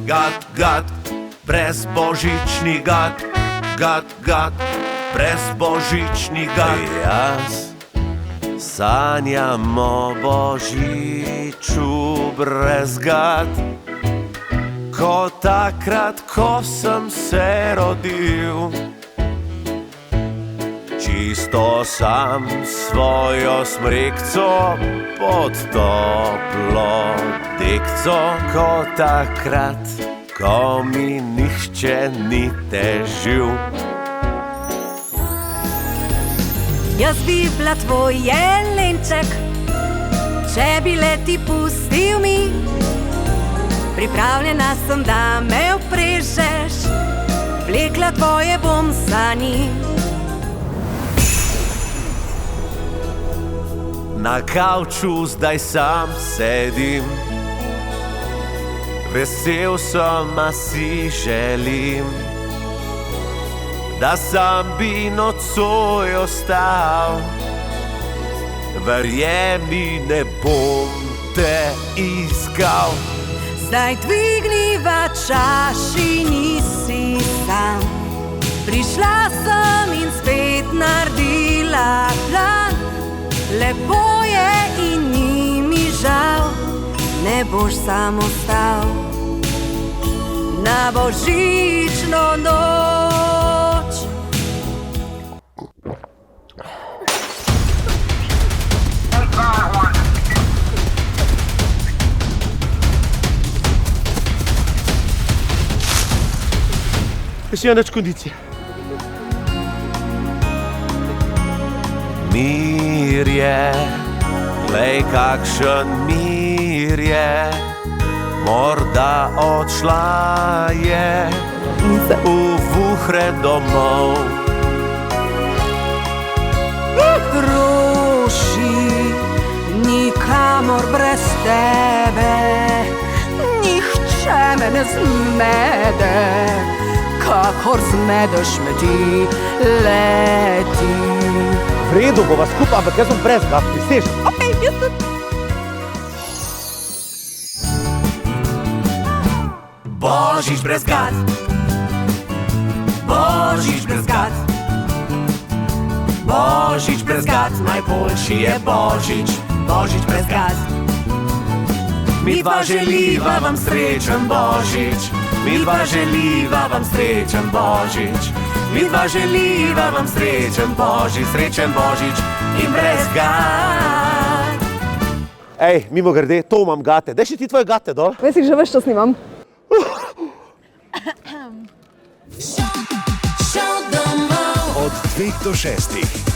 Gad, gad, brezbožični gad, gad, gad, brezbožični gad. Jaz sanjam o božiču brez gad, ko takrat, ko sem se rodil. Čisto sam svojo smrekco pod toplo dekco, ko takrat, ko mi nihče ni težil. Jaz bi bila tvoj jelenček, če bi le ti pustil mi. Pripravljena sem, da me oprežeš, vlekla tvoje bom sani. Na kavču zdaj sam sedim, vesel sem, a si želim, da sam bi nocoj ostal. Verjemi, ne bom te iskal. Zdaj dvigniva čaši, nisi sam. Prišla sem in spet naredila plan. Lepo je in ni mi žal, ne boš sam ostal na božično noč. Še ena kondicija. Mir je, glej kakšen mir je, morda odšla je v vuhre domov. Roši, nikamor brez tebe, nihče me ne zmede, kakor zmedeš me ti, leti. V redu bova skupaj, ampak jaz sem brez gad, prisež. Okej, jaz tudi. Božič brez gad, Božič brez gad, Božič brez gad, najboljši je Božič, Božič brez gad. Midva želiva vam srečen Božič, midva želiva vam srečen Božič, midva želiva vam srečen Božič, srečen Božič in brez gad. Ej, mimogrede, to imam gate. Daj še ti tvoje gate dol. Veš, jih že ves čas nimam. Od 2 do 6.